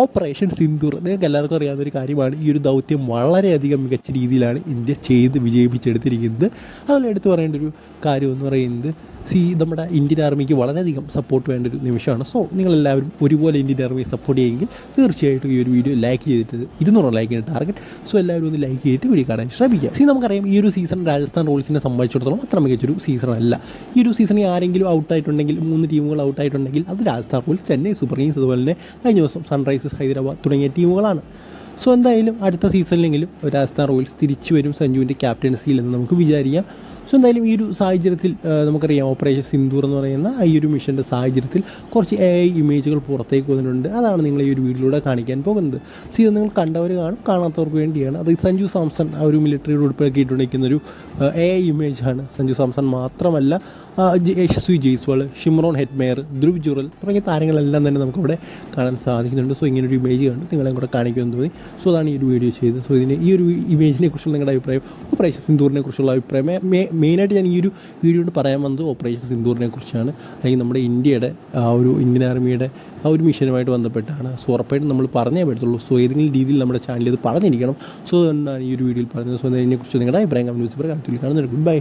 Operation Sindoor. നിങ്ങൾക്ക് എല്ലാവർക്കും അറിയാവുന്ന ഒരു കാര്യമാണ്. ഈ ഒരു ദൗത്യം വളരെയധികം മികച്ച രീതിയിലാണ് ഇന്ത്യ ചെയ്ത് വിജയിപ്പിച്ചെടുത്തിരിക്കുന്നത്. അതുപോലെ എടുത്തു പറയേണ്ട ഒരു കാര്യം എന്ന് പറയുന്നത് നമ്മുടെ ഇന്ത്യൻ ആർമിക്ക് വളരെയധികം സപ്പോർട്ട് വേണ്ട ഒരു നിമിഷമാണ്. സോ നിങ്ങളെല്ലാവരും ഒരുപോലെ ഇന്ത്യൻ ആർമിയെ സപ്പോർട്ട് ചെയ്യുമെങ്കിൽ തീർച്ചയായിട്ടും ഈ ഒരു വീഡിയോ ലൈക്ക് ചെയ്തിട്ട് 200 ലൈക്കിന് ടാർഗറ്റ്. സോ എല്ലാവരും ഒന്ന് ലൈക്ക് ചെയ്തിട്ട് വീഡിയോ കാണാൻ ശ്രമിക്കുക. നമുക്കറിയാം ഈ ഒരു സീസൺ രാജസ്ഥാൻ റോയൽസിനെ സംബന്ധിച്ചിടത്തോളം അത്ര മികച്ചൊരു സീസണല്ല. ഈ ഒരു സീസണിൽ ആരെങ്കിലും ഔട്ടായിട്ടുണ്ടെങ്കിൽ 3 ടീമുകൾ ഔട്ടായിട്ടുണ്ടെങ്കിൽ അത് Rajasthan Royals, Chennai super Kings, അതുപോലെ തന്നെ കഴിഞ്ഞ ദിവസം സൺറൈസേഴ്സ് ഹൈദരാബാദ് തുടങ്ങിയ ടീമുകളാണ്. സോ എന്തായാലും അടുത്ത സീസണിലെങ്കിലും രാജസ്ഥാൻ റോയൽസ് തിരിച്ചു വരും സഞ്ജുവിൻ്റെ ക്യാപ്റ്റൻസിയിൽ എന്ന് നമുക്ക് വിചാരിക്കാം. സോ എന്തായാലും ഈ ഒരു സാഹചര്യത്തിൽ നമുക്കറിയാം ഓപ്പറേഷൻ സിന്ദൂർ എന്ന് പറയുന്ന ഈ ഒരു മിഷൻ്റെ സാഹചര്യത്തിൽ കുറച്ച് AI ഇമേജുകൾ പുറത്തേക്ക് വന്നിട്ടുണ്ട്. അതാണ് നിങ്ങൾ ഈ ഒരു വീഡിയോയിലൂടെ കാണിക്കാൻ പോകുന്നത്. ഇത് നിങ്ങൾ കണ്ടവർ കാണും, കാണാത്തവർക്ക് വേണ്ടിയാണ്. അത് സഞ്ജു സാംസൺ ആ ഒരു മിലിറ്ററിയുടെ ഉൾപ്പെടുത്തി ഇട്ടുകൊണ്ടിരിക്കുന്നൊരു AI ഇമേജാണ്. സഞ്ജു സാംസൺ മാത്രമല്ല, യശസ്വി ജയ്സ്വാൾ, ഷിമ്രോൺ ഹെറ്റ്മെയർ, ധ്രുവ് ജുറൽ തുടങ്ങിയ താരങ്ങളെല്ലാം തന്നെ നമുക്കിവിടെ കാണാൻ സാധിക്കുന്നുണ്ട്. സോ ഇങ്ങനൊരു ഇമേജ് കണ്ട് നിങ്ങളെയും കൂടെ കാണിക്കുമെന്ന് തോന്നി. സോ അതാണ് ഈ ഒരു വീഡിയോ ചെയ്തത്. സോ ഈ ഒരു ഇമേജിനെ കുറിച്ചുള്ള നിങ്ങളുടെ അഭിപ്രായം, ഓപ്പറേഷൻ സിന്ദൂറിനെ കുറിച്ചുള്ള അഭിപ്രായം, മെയിനായിട്ട് ഞാൻ ഈ ഒരു വീഡിയോ കൊണ്ട് പറയാൻ വന്നത് ഓപ്പറേഷൻ സിന്ദൂറിനെ കുറിച്ചാണ്. അല്ലെങ്കിൽ നമ്മുടെ ഇന്ത്യയുടെ ഇന്ത്യൻ ആർമിയുടെ ആ ഒരു മിഷനുമായിട്ട് ബന്ധപ്പെട്ടാണ്. സോ ഉറപ്പായിട്ടും നമ്മൾ പറഞ്ഞേ പറ്റത്തുള്ളൂ. സോ ഏതെങ്കിലും രീതിയിൽ നമ്മുടെ ചാനലിൽ ഇത് പറഞ്ഞിരിക്കണം. സോ അതുകൊണ്ടാണ് ഈ ഒരു വീഡിയോയിൽ പറഞ്ഞത്. സോ അതിനെക്കുറിച്ച് നിങ്ങളുടെ അഭിപ്രായം കമന്റ് ബോക്സിൽ കാണുന്നുണ്ട്. Good bye.